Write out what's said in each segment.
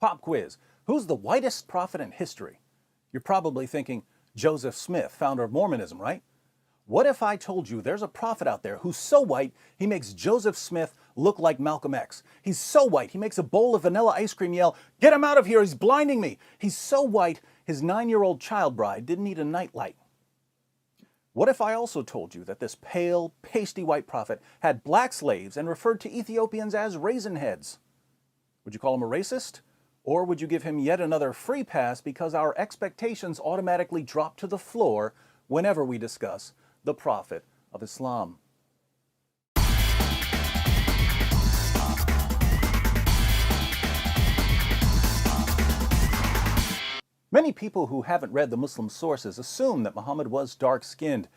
Pop quiz. Who's the whitest prophet in history? You're probably thinking Joseph Smith, founder of Mormonism, right? What if I told you there's a prophet out there who's so white he makes Joseph Smith look like Malcolm X? He's so white he makes a bowl of vanilla ice cream yell, "Get him out of here, he's blinding me!" He's so white his 9-year-old child bride didn't need a nightlight. What if I also told you that this pale, pasty white prophet had black slaves and referred to Ethiopians as raisin heads? Would you call him a racist? Or would you give him yet another free pass because our expectations automatically drop to the floor whenever we discuss the Prophet of Islam? Many people who haven't read the Muslim sources assume that Muhammad was dark-skinned,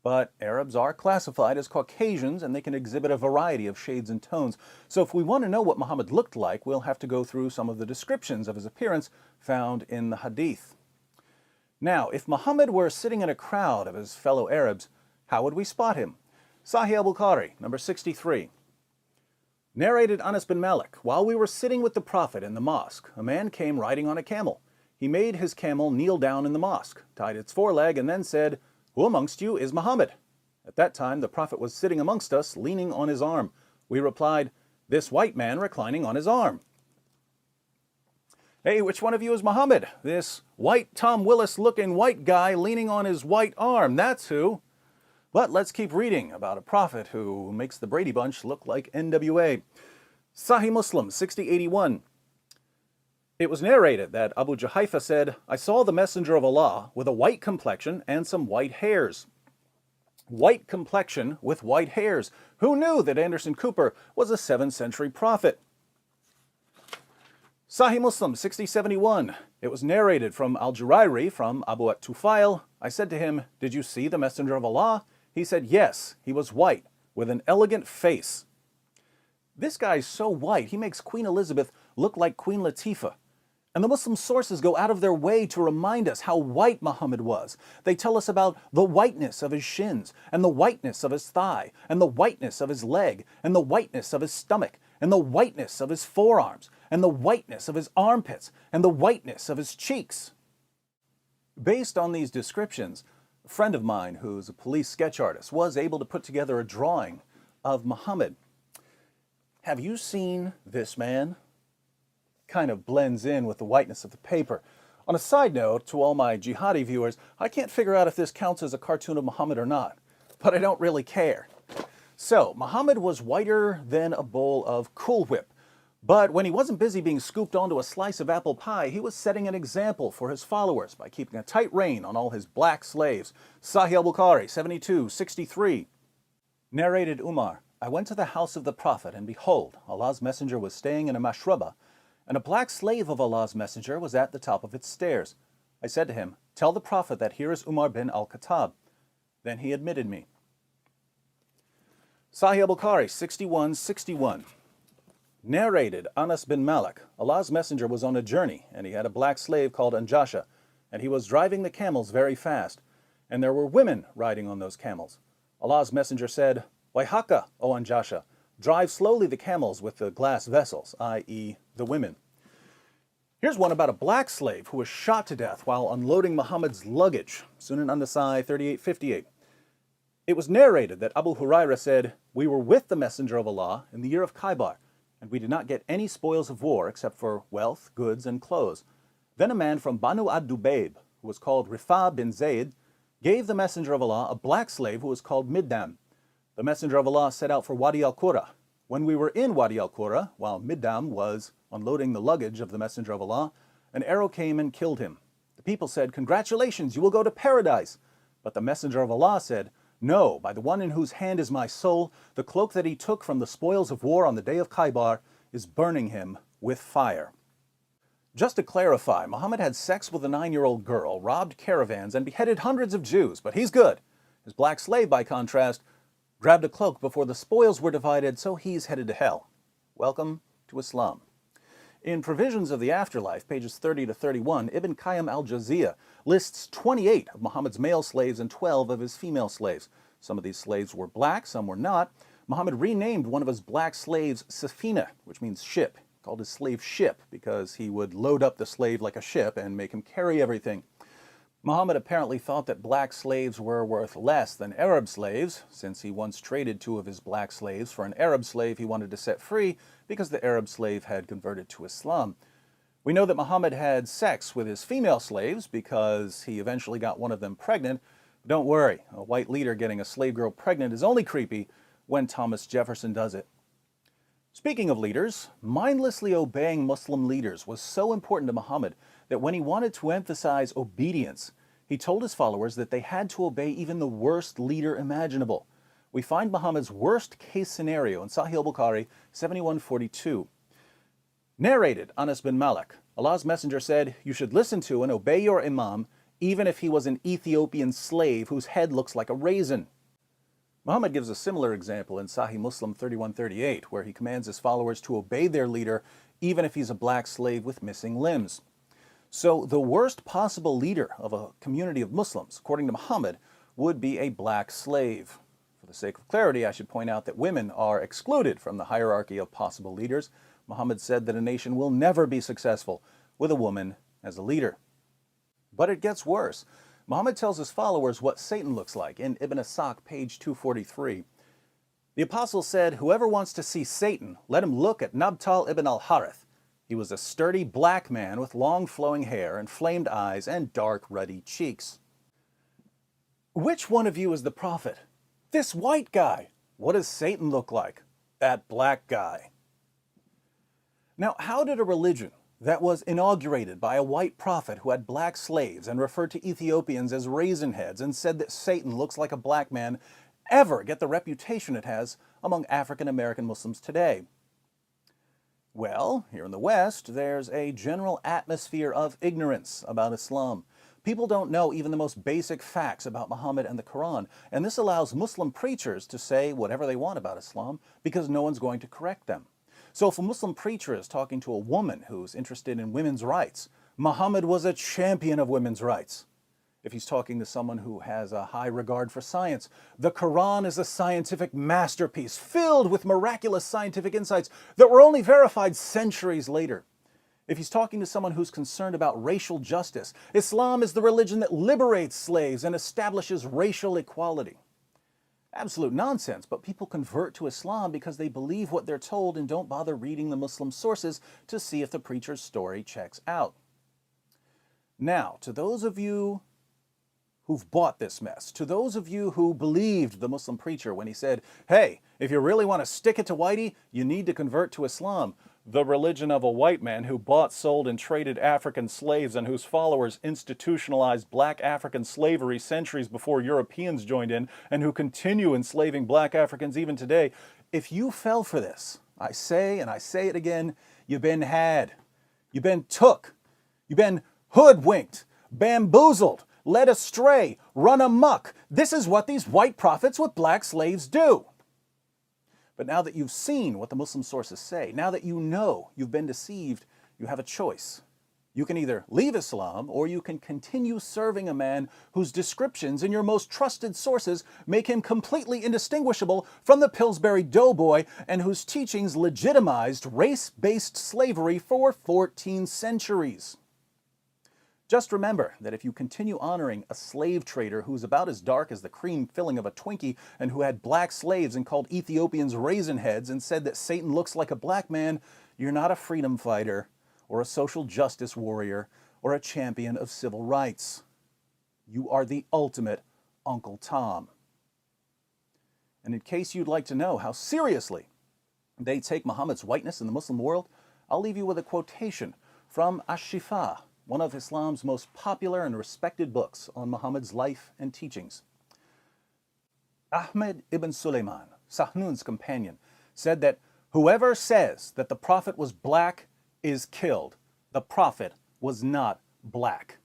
but Arabs are classified as Caucasians and they can exhibit a variety of shades and tones. So if we want to know what Muhammad looked like, we'll have to go through some of the descriptions of his appearance found in the Hadith. Now, if Muhammad were sitting in a crowd of his fellow Arabs, how would we spot him? Sahih al-Bukhari, number 63. Narrated Anas bin Malik, while we were sitting with the Prophet in the mosque, a man came riding on a camel. He made his camel kneel down in the mosque, tied its foreleg, and then said, "Who amongst you is Muhammad?" At that time, the Prophet was sitting amongst us, leaning on his arm. We replied, "This white man reclining on his arm." "Hey, which one of you is Muhammad?" "This white Tom Willis-looking white guy leaning on his white arm, that's who." But let's keep reading about a prophet who makes the Brady Bunch look like NWA. Sahih Muslim, 6081. It was narrated that Abu Juhayfa said, "I saw the messenger of Allah with a white complexion and some white hairs." White complexion with white hairs. Who knew that Anderson Cooper was a 7th century prophet? Sahih Muslim 6071. It was narrated from Al-Jurairi from Abu at-Tufail. I said to him, "Did you see the messenger of Allah?" He said, "Yes, he was white with an elegant face." This guy's so white, he makes Queen Elizabeth look like Queen Latifah. And the Muslim sources go out of their way to remind us how white Muhammad was. They tell us about the whiteness of his shins, and the whiteness of his thigh, and the whiteness of his leg, and the whiteness of his stomach, and the whiteness of his forearms, and the whiteness of his armpits, and the whiteness of his cheeks. Based on these descriptions, a friend of mine who's a police sketch artist was able to put together a drawing of Muhammad. Have you seen this man? Kind of blends in with the whiteness of the paper. On a side note, to all my jihadi viewers, I can't figure out if this counts as a cartoon of Muhammad or not, but I don't really care. So, Muhammad was whiter than a bowl of Cool Whip, but when he wasn't busy being scooped onto a slice of apple pie, he was setting an example for his followers by keeping a tight rein on all his black slaves. Sahih al-Bukhari, 7263. Narrated Umar, I went to the house of the Prophet, and behold, Allah's messenger was staying in a mashraba, and a black slave of Allah's messenger was at the top of its stairs. I said to him, "Tell the Prophet that here is Umar bin al-Khattab." Then he admitted me. Sahih al-Bukhari, 6161. Narrated Anas bin Malik, Allah's messenger was on a journey, and he had a black slave called Anjasha, and he was driving the camels very fast, and there were women riding on those camels. Allah's messenger said, "Wayhaka, O Anjasha, drive slowly the camels with the glass vessels," i.e. the women. Here's one about a black slave who was shot to death while unloading Muhammad's luggage. Sunan an-Nasai 3858. It was narrated that Abu Huraira said, "We were with the messenger of Allah in the year of Khaybar, and we did not get any spoils of war except for wealth, goods, and clothes. Then a man from Banu ad-Dubayb, who was called Rifa bin Zayd, gave the messenger of Allah a black slave who was called Middam. The messenger of Allah set out for Wadi al-Qura. When we were in Wadi al-Qura, while Middam was unloading the luggage of the messenger of Allah, an arrow came and killed him. The people said, 'Congratulations, you will go to paradise.' But the messenger of Allah said, 'No, by the one in whose hand is my soul, the cloak that he took from the spoils of war on the day of Khaybar is burning him with fire.'" Just to clarify, Muhammad had sex with a 9-year-old girl, robbed caravans, and beheaded hundreds of Jews, but he's good. His black slave, by contrast, grabbed a cloak before the spoils were divided, so he's headed to hell. Welcome to Islam. In Provisions of the Afterlife, pages 30 to 31, Ibn Qayyim al-Jawziyya lists 28 of Muhammad's male slaves and 12 of his female slaves. Some of these slaves were black, some were not. Muhammad renamed one of his black slaves Safina, which means ship. called his slave ship, because he would load up the slave like a ship and make him carry everything. Muhammad apparently thought that black slaves were worth less than Arab slaves, since he once traded 2 of his black slaves for an Arab slave he wanted to set free because the Arab slave had converted to Islam. We know that Muhammad had sex with his female slaves because he eventually got one of them pregnant. But don't worry, a white leader getting a slave girl pregnant is only creepy when Thomas Jefferson does it. Speaking of leaders, mindlessly obeying Muslim leaders was so important to Muhammad that when he wanted to emphasize obedience, he told his followers that they had to obey even the worst leader imaginable. We find Muhammad's worst case scenario in Sahih al-Bukhari 7142. Narrated Anas bin Malik, Allah's Messenger said, "You should listen to and obey your imam, even if he was an Ethiopian slave whose head looks like a raisin." Muhammad gives a similar example in Sahih Muslim 3138, where he commands his followers to obey their leader, even if he's a black slave with missing limbs. So the worst possible leader of a community of Muslims, according to Muhammad, would be a black slave. For the sake of clarity, I should point out that women are excluded from the hierarchy of possible leaders. Muhammad said that a nation will never be successful with a woman as a leader. But it gets worse. Muhammad tells his followers what Satan looks like in Ibn Asaq, page 243. The apostle said, "Whoever wants to see Satan, let him look at Nabtal ibn al-Harith. He was a sturdy black man with long flowing hair, inflamed eyes, and dark ruddy cheeks." Which one of you is the prophet? This white guy. What does Satan look like? That black guy. Now, how did a religion that was inaugurated by a white prophet who had black slaves and referred to Ethiopians as raisin heads and said that Satan looks like a black man ever get the reputation it has among African American Muslims today? Well, here in the West, there's a general atmosphere of ignorance about Islam. People don't know even the most basic facts about Muhammad and the Quran, and this allows Muslim preachers to say whatever they want about Islam because no one's going to correct them. So if a Muslim preacher is talking to a woman who's interested in women's rights, Muhammad was a champion of women's rights. If he's talking to someone who has a high regard for science, the Quran is a scientific masterpiece filled with miraculous scientific insights that were only verified centuries later. If he's talking to someone who's concerned about racial justice, Islam is the religion that liberates slaves and establishes racial equality. Absolute nonsense, but people convert to Islam because they believe what they're told and don't bother reading the Muslim sources to see if the preacher's story checks out. Now, to those of you who've bought this mess, to those of you who believed the Muslim preacher when he said, "Hey, if you really want to stick it to whitey, you need to convert to Islam," the religion of a white man who bought, sold, and traded African slaves and whose followers institutionalized black African slavery centuries before Europeans joined in and who continue enslaving black Africans even today. If you fell for this, I say, and I say it again, you've been had. You've been took. You've been hoodwinked, bamboozled, led astray, run amok. This is what these white prophets with black slaves do. But now that you've seen what the Muslim sources say, now that you know you've been deceived, you have a choice. You can either leave Islam or you can continue serving a man whose descriptions in your most trusted sources make him completely indistinguishable from the Pillsbury Doughboy and whose teachings legitimized race-based slavery for 14 centuries. Just remember that if you continue honoring a slave trader who's about as dark as the cream filling of a Twinkie and who had black slaves and called Ethiopians raisin heads and said that Satan looks like a black man, you're not a freedom fighter or a social justice warrior or a champion of civil rights. You are the ultimate Uncle Tom. And in case you'd like to know how seriously they take Muhammad's whiteness in the Muslim world, I'll leave you with a quotation from Ash-Shifa, one of Islam's most popular and respected books on Muhammad's life and teachings. Ahmed ibn Sulaiman, Sahnun's companion, said that whoever says that the Prophet was black is killed. The Prophet was not black.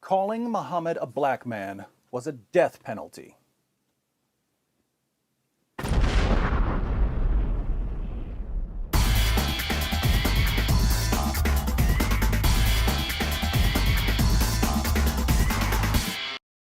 Calling Muhammad a black man was a death penalty.